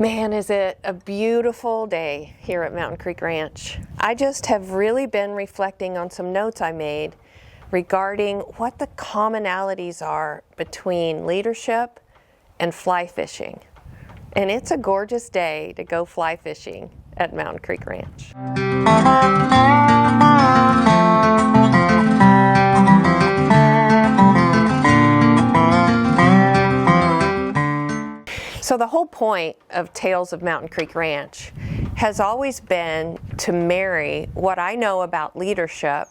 Man, is it a beautiful day here at Mountain Creek Ranch. I just have really been reflecting on some notes I made regarding what the commonalities are between leadership and fly fishing. And it's a gorgeous day to go fly fishing at Mountain Creek Ranch. So the whole point of Tales of Mountain Creek Ranch has always been to marry what I know about leadership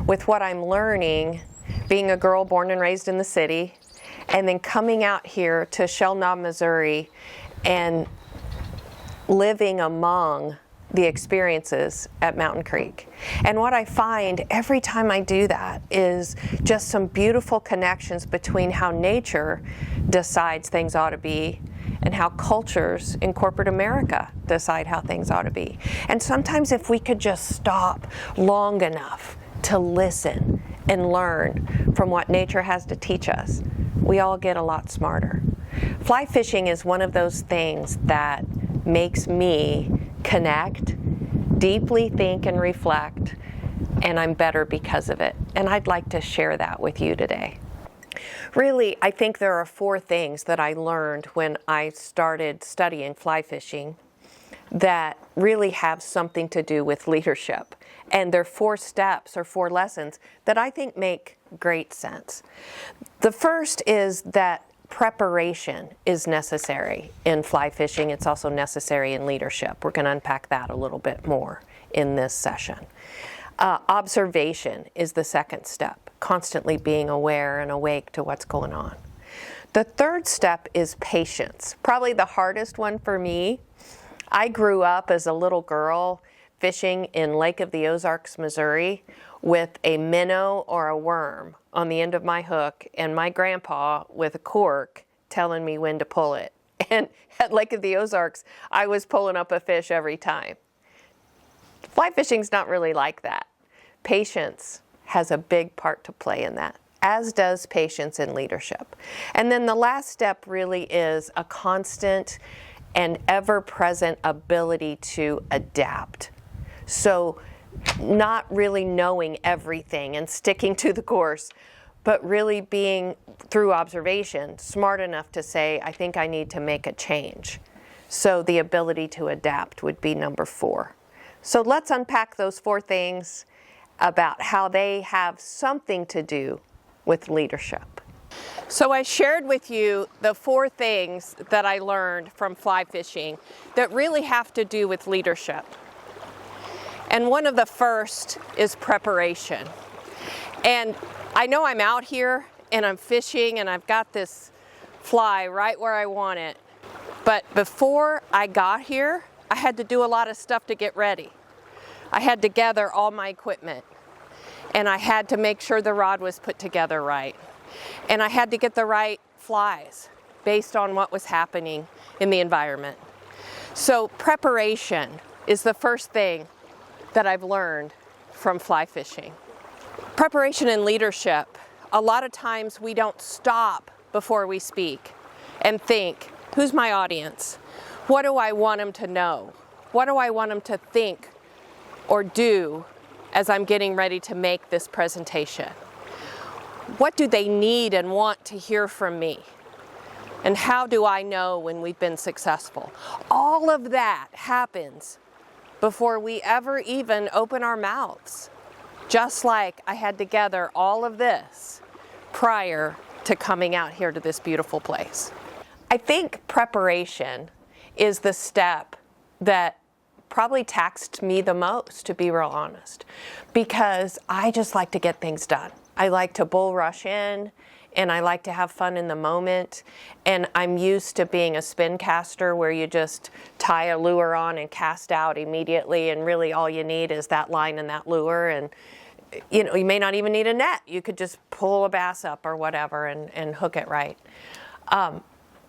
with what I'm learning being a girl born and raised in the city, and then coming out here to Shell Knob, Missouri, and living among the experiences at Mountain Creek. And what I find every time I do that is just some beautiful connections between how nature decides things ought to be and how cultures in corporate America decide how things ought to be. And sometimes if we could just stop long enough to listen and learn from what nature has to teach us, we all get a lot smarter. Fly fishing is one of those things that makes me connect, deeply think and reflect, and I'm better because of it. And I'd like to share that with you today. Really, I think there are 4 things that I learned when I started studying fly fishing that really have something to do with leadership. And they're 4 steps or 4 lessons that I think make great sense. The first is that preparation is necessary in fly fishing. It's also necessary in leadership. We're going to unpack that a little bit more in this session. Observation is the second step, constantly being aware and awake to what's going on. The third step is patience, probably the hardest one for me. I grew up as a little girl fishing in Lake of the Ozarks, Missouri, with a minnow or a worm on the end of my hook, and my grandpa with a cork telling me when to pull it. And at Lake of the Ozarks, I was pulling up a fish every time. Fly fishing's not really like that. Patience has a big part to play in that, as does patience in leadership. And then the last step really is a constant and ever-present ability to adapt. So not really knowing everything and sticking to the course, but really being, through observation, smart enough to say, I think I need to make a change. So the ability to adapt would be number 4. So let's unpack those 4 things about how they have something to do with leadership. So I shared with you the 4 things that I learned from fly fishing that really have to do with leadership. And one of the first is preparation. And I know I'm out here and I'm fishing and I've got this fly right where I want it. But before I got here, I had to do a lot of stuff to get ready. I had to gather all my equipment, and I had to make sure the rod was put together right. And I had to get the right flies based on what was happening in the environment. So preparation is the first thing that I've learned from fly fishing. Preparation and leadership, a lot of times we don't stop before we speak and think, who's my audience? What do I want them to know? What do I want them to think or do as I'm getting ready to make this presentation? What do they need and want to hear from me? And how do I know when we've been successful? All of that happens before we ever even open our mouths. Just like I had to gather all of this prior to coming out here to this beautiful place. I think preparation is the step that probably taxed me the most, to be real honest, because I just like to get things done. I like to bull rush in, and I like to have fun in the moment, and I'm used to being a spin caster where you just tie a lure on and cast out immediately, and really all you need is that line and that lure, and you know, you may not even need a net. You could just pull a bass up or whatever and hook it right.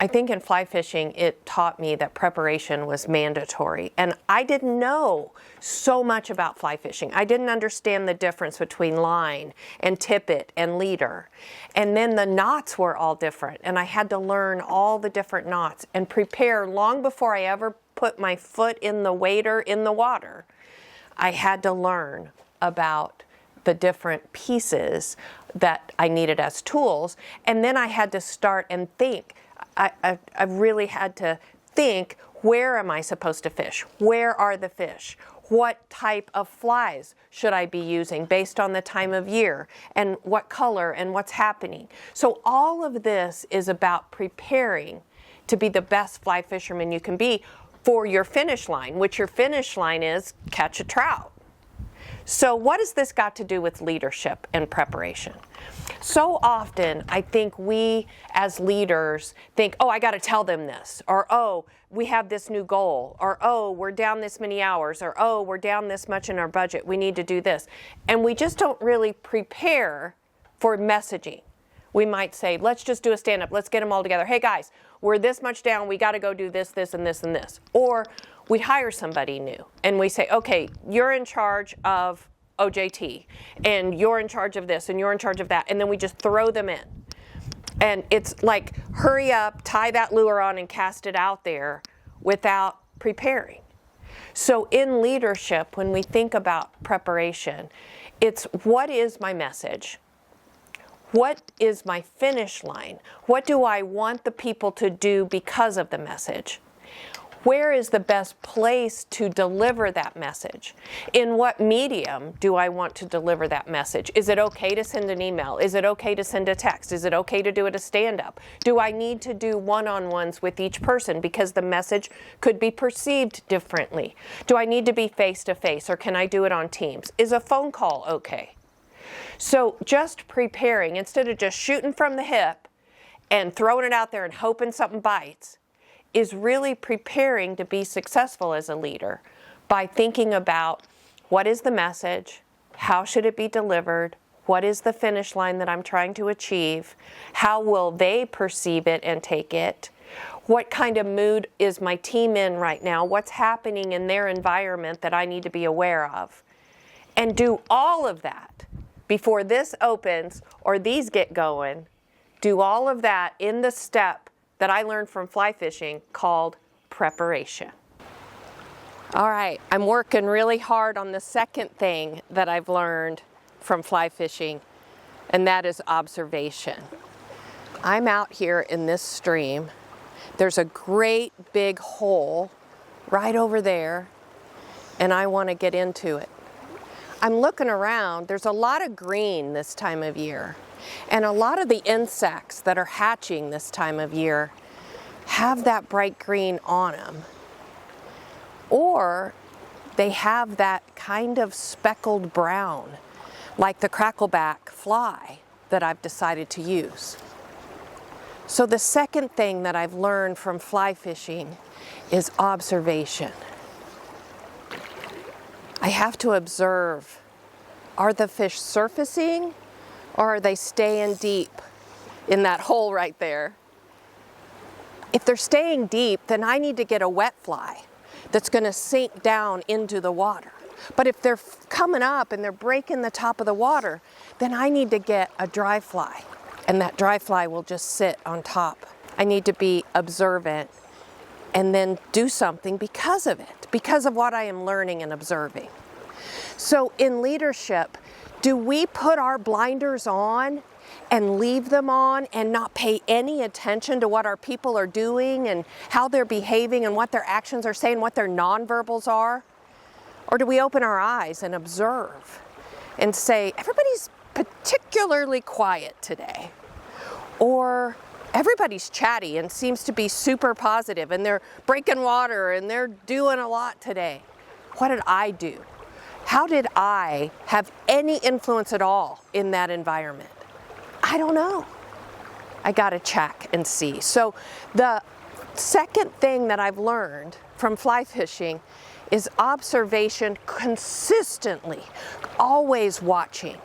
I think in fly fishing, it taught me that preparation was mandatory. And I didn't know so much about fly fishing. I didn't understand the difference between line and tippet and leader. And then the knots were all different. And I had to learn all the different knots and prepare long before I ever put my foot in the wader in the water. I had to learn about the different pieces that I needed as tools. And then I had to start and think. I really had to think, where am I supposed to fish? Where are the fish? What type of flies should I be using based on the time of year and what color and what's happening? So all of this is about preparing to be the best fly fisherman you can be for your finish line, which your finish line is catch a trout. So what has this got to do with leadership and preparation? So often, I think we as leaders think, oh, I got to tell them this, or oh, we have this new goal, or oh, we're down this many hours, or oh, we're down this much in our budget, we need to do this. And we just don't really prepare for messaging. We might say, let's just do a stand-up, let's get them all together. Hey guys, we're this much down, we got to go do this, this, and this, and this. Or we hire somebody new, and we say, okay, you're in charge of OJT, and you're in charge of this, and you're in charge of that, and then we just throw them in. And it's like, hurry up, tie that lure on, and cast it out there without preparing. So in leadership, when we think about preparation, it's what is my message? What is my finish line? What do I want the people to do because of the message? Where is the best place to deliver that message? In what medium do I want to deliver that message? Is it okay to send an email? Is it okay to send a text? Is it okay to do it a stand-up? Do I need to do one-on-ones with each person because the message could be perceived differently? Do I need to be face-to-face, or can I do it on Teams? Is a phone call okay? So just preparing, instead of just shooting from the hip and throwing it out there and hoping something bites, is really preparing to be successful as a leader by thinking about what is the message, how should it be delivered, what is the finish line that I'm trying to achieve, how will they perceive it and take it, what kind of mood is my team in right now, what's happening in their environment that I need to be aware of, and do all of that before this opens or these get going. Do all of that in the step that I learned from fly fishing called preparation. All right, I'm working really hard on the second thing that I've learned from fly fishing, and that is observation. I'm out here in this stream. There's a great big hole right over there, and I want to get into it. I'm looking around. There's a lot of green this time of year. And a lot of the insects that are hatching this time of year have that bright green on them. Or they have that kind of speckled brown, like the crackleback fly that I've decided to use. So the second thing that I've learned from fly fishing is observation. I have to observe, are the fish surfacing? Or are they staying deep in that hole right there? If they're staying deep, then I need to get a wet fly that's going to sink down into the water. But if they're coming up and they're breaking the top of the water, then I need to get a dry fly, and that dry fly will just sit on top. I need to be observant and then do something because of it, because of what I am learning and observing. So in leadership, do we put our blinders on and leave them on and not pay any attention to what our people are doing and how they're behaving and what their actions are saying, what their nonverbals are? Or do we open our eyes and observe and say, everybody's particularly quiet today? Or everybody's chatty and seems to be super positive and they're breaking water and they're doing a lot today. What did I do? How did I have any influence at all in that environment? I don't know. I gotta check and see. So the second thing that I've learned from fly fishing is observation consistently, always watching.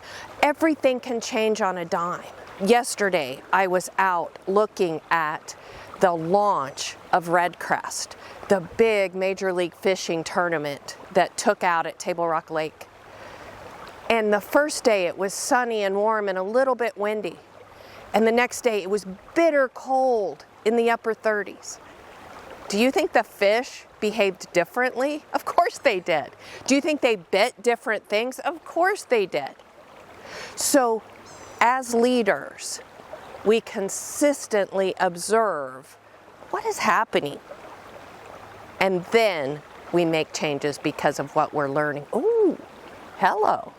Everything can change on a dime. Yesterday, I was out looking at the launch of Red Crest, the big Major League Fishing tournament that took out at Table Rock Lake. And the first day it was sunny and warm and a little bit windy. And the next day it was bitter cold in the upper 30s. Do you think the fish behaved differently? Of course they did. Do you think they bit different things? Of course they did. So as leaders, we consistently observe what is happening. And then we make changes because of what we're learning. Ooh, hello.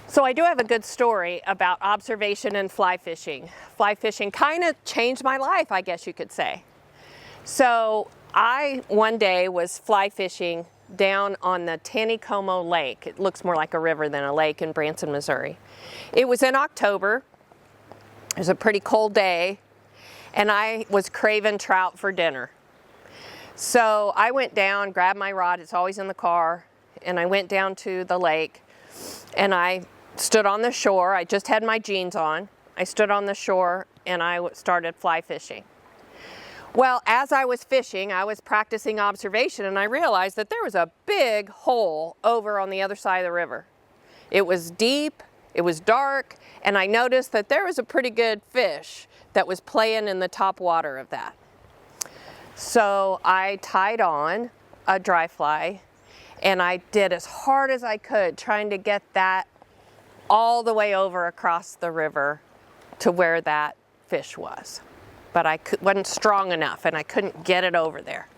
So I do have a good story about observation and fly fishing. Fly fishing kind of changed my life, I guess you could say. So I one day was fly fishing down on the Taneycomo Lake. It looks more like a river than a lake in Branson, Missouri. It was in October. It was a pretty cold day, and I was craving trout for dinner. So I went down, grabbed my rod, it's always in the car, and I went down to the lake, and I stood on the shore. I just had my jeans on. I stood on the shore, and I started fly fishing. Well, as I was fishing, I was practicing observation, and I realized that there was a big hole over on the other side of the river. It was deep, it was dark, and I noticed that there was a pretty good fish that was playing in the top water of that. So I tied on a dry fly, and I did as hard as I could trying to get that all the way over across the river to where that fish was. But I wasn't strong enough, and I couldn't get it over there.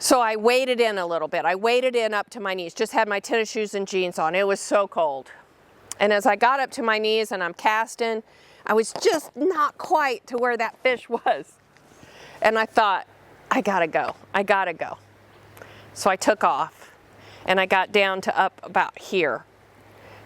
So I waded in a little bit. I waded in up to my knees, just had my tennis shoes and jeans on. It was so cold. And as I got up to my knees and I'm casting, I was just not quite to where that fish was. And I thought, I gotta go. So I took off, and I got down to up about here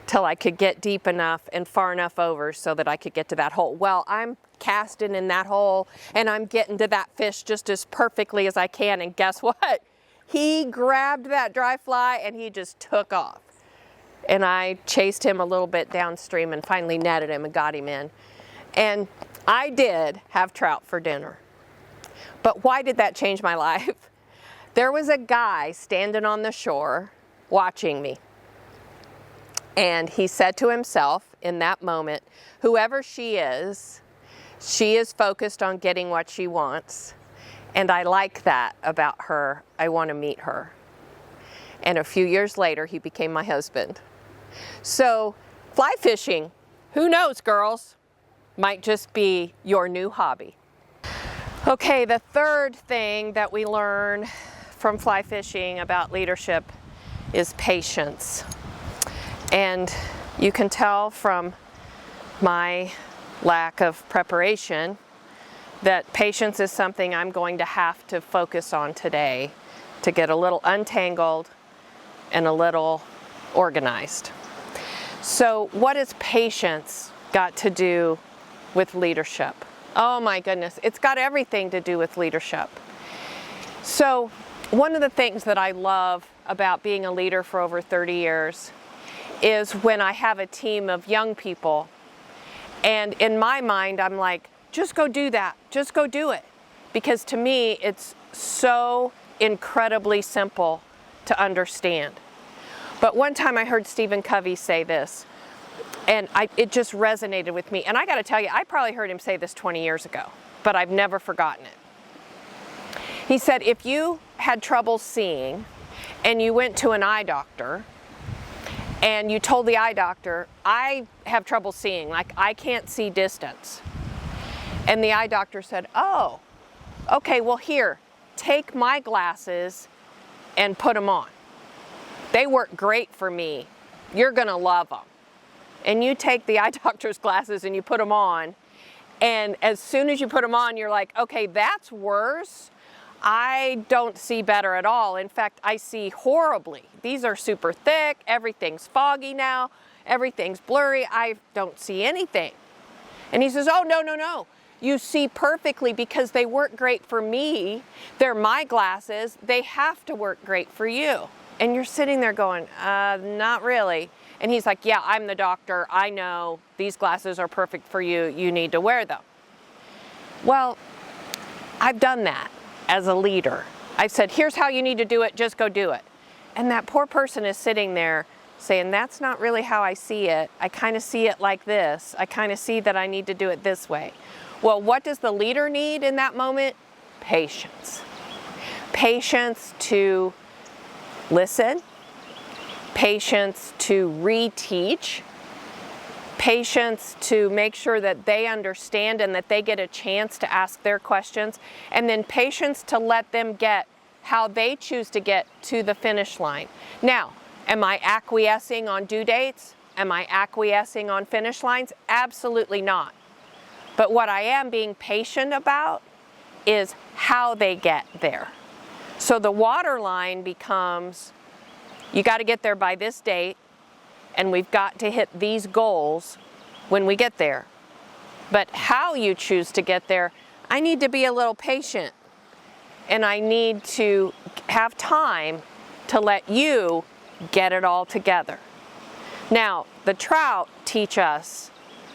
till I could get deep enough and far enough over so that I could get to that hole. Well, I'm casting in that hole, and I'm getting to that fish just as perfectly as I can, and guess what? He grabbed that dry fly and he just took off. And I chased him a little bit downstream and finally netted him and got him in. And I did have trout for dinner. But why did that change my life? There was a guy standing on the shore watching me. And he said to himself in that moment, whoever she is focused on getting what she wants. And I like that about her. I want to meet her. And a few years later, he became my husband. So fly fishing, who knows, girls, might just be your new hobby. Okay, the third thing that we learn from fly fishing about leadership is patience. And you can tell from my lack of preparation that patience is something I'm going to have to focus on today to get a little untangled and a little organized. So what has patience got to do with leadership? Oh my goodness, it's got everything to do with leadership. So one of the things that I love about being a leader for over 30 years is when I have a team of young people, and in my mind I'm like, just go do that, just go do it. Because to me it's so incredibly simple to understand. But one time I heard Stephen Covey say this, and it just resonated with me. And I got to tell you, I probably heard him say this 20 years ago, but I've never forgotten it. He said, if you had trouble seeing and you went to an eye doctor and you told the eye doctor, I have trouble seeing, like I can't see distance. And the eye doctor said, oh, okay, well here, take my glasses and put them on. They work great for me. You're gonna love them. And you take the eye doctor's glasses and you put them on, and as soon as you put them on, you're like, okay, that's worse. I don't see better at all. In fact, I see horribly. These are super thick, everything's foggy now, everything's blurry, I don't see anything. And he says, oh, no. You see perfectly because they work great for me. They're my glasses, they have to work great for you. And you're sitting there going, not really. And he's like, yeah, I'm the doctor. I know these glasses are perfect for you. You need to wear them. Well, I've done that as a leader. I've said, here's how you need to do it, just go do it. And that poor person is sitting there saying, that's not really how I see it. I kind of see it like this. I kind of see that I need to do it this way. Well, what does the leader need in that moment? Patience. Patience to listen, patience to reteach, patience to make sure that they understand and that they get a chance to ask their questions, and then patience to let them get how they choose to get to the finish line. Now, am I acquiescing on due dates? Am I acquiescing on finish lines? Absolutely not. But what I am being patient about is how they get there. So the water line becomes, you got to get there by this date, and we've got to hit these goals when we get there. But how you choose to get there, I need to be a little patient, and I need to have time to let you get it all together. Now, the trout teach us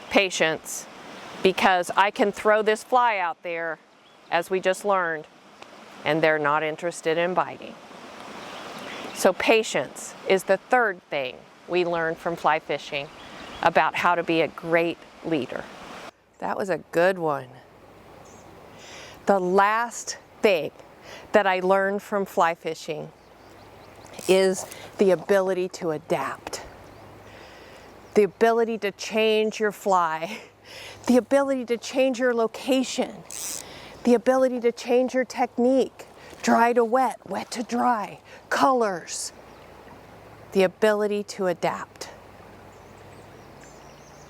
patience because I can throw this fly out there, as we just learned, and they're not interested in biting. So patience is the third thing we learned from fly fishing about how to be a great leader. That was a good one. The last thing that I learned from fly fishing is the ability to adapt. The ability to change your fly, the ability to change your location, the ability to change your technique, dry to wet, wet to dry, colors, the ability to adapt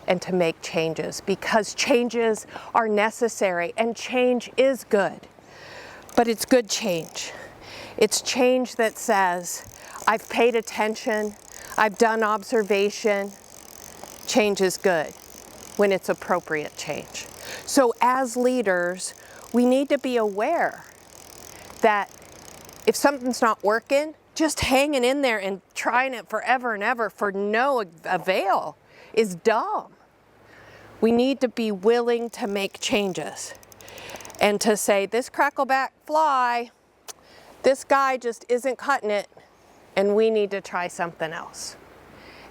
and to make changes, because changes are necessary and change is good. But it's good change. It's change that says, I've paid attention, I've done observation. Change is good when it's appropriate change. So as leaders, we need to be aware that if something's not working, just hanging in there and trying it forever and ever for no avail is dumb. We need to be willing to make changes and to say, this crackleback fly, this guy just isn't cutting it, and we need to try something else.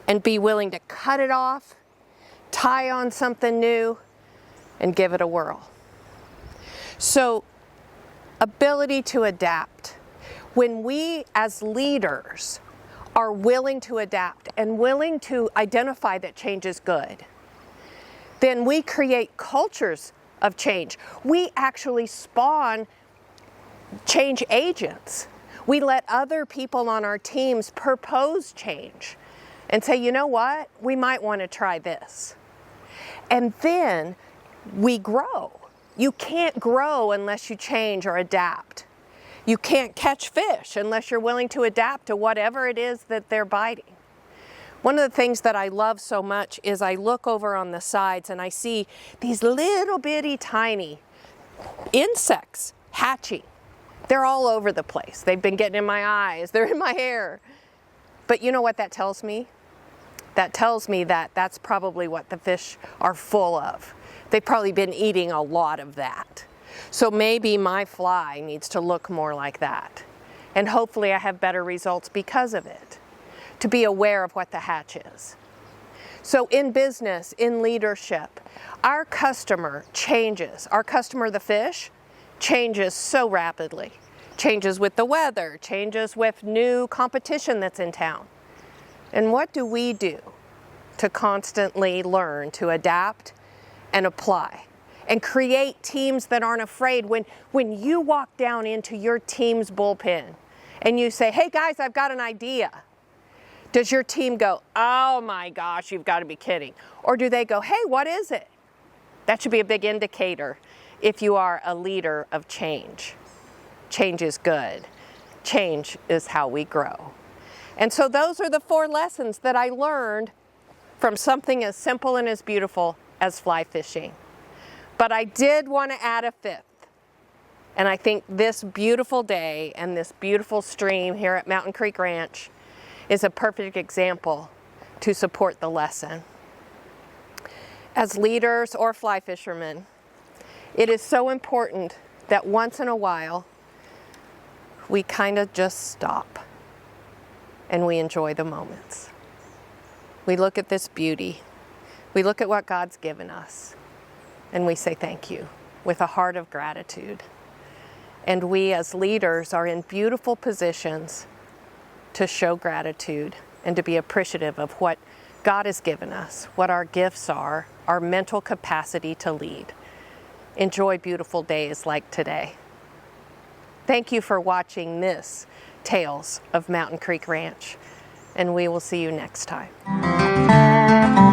And be willing to cut it off, tie on something new, and give it a whirl. So, ability to adapt. When we as leaders are willing to adapt and willing to identify that change is good, then we create cultures of change. We actually spawn change agents. We let other people on our teams propose change and say, you know what, we might want to try this. And then we grow. You can't grow unless you change or adapt. You can't catch fish unless you're willing to adapt to whatever it is that they're biting. One of the things that I love so much is I look over on the sides and I see these little bitty tiny insects hatching. They're all over the place. They've been getting in my eyes, they're in my hair. But you know what that tells me? That tells me that that's probably what the fish are full of. They've probably been eating a lot of that. So maybe my fly needs to look more like that. And hopefully I have better results because of it. To be aware of what the hatch is. So in business, in leadership, our customer changes. Our customer, the fish, changes so rapidly. Changes with the weather, changes with new competition that's in town. And what do we do to constantly learn to adapt and apply and create teams that aren't afraid? When you walk down into your team's bullpen and you say, hey guys, I've got an idea. Does your team go, oh my gosh, you've got to be kidding? Or do they go, hey, what is it? That should be a big indicator if you are a leader of change. Change is good. Change is how we grow. And so those are the 4 lessons that I learned from something as simple and as beautiful as fly fishing. But I did want to add a 5th. And I think this beautiful day and this beautiful stream here at Mountain Creek Ranch is a perfect example to support the lesson. As leaders or fly fishermen, it is so important that once in a while we kind of just stop and we enjoy the moments. We look at this beauty. We look at what God's given us and we say thank you with a heart of gratitude. And we as leaders are in beautiful positions to show gratitude and to be appreciative of what God has given us, what our gifts are, our mental capacity to lead. Enjoy beautiful days like today. Thank you for watching this Tales of Mountain Creek Ranch, and we will see you next time.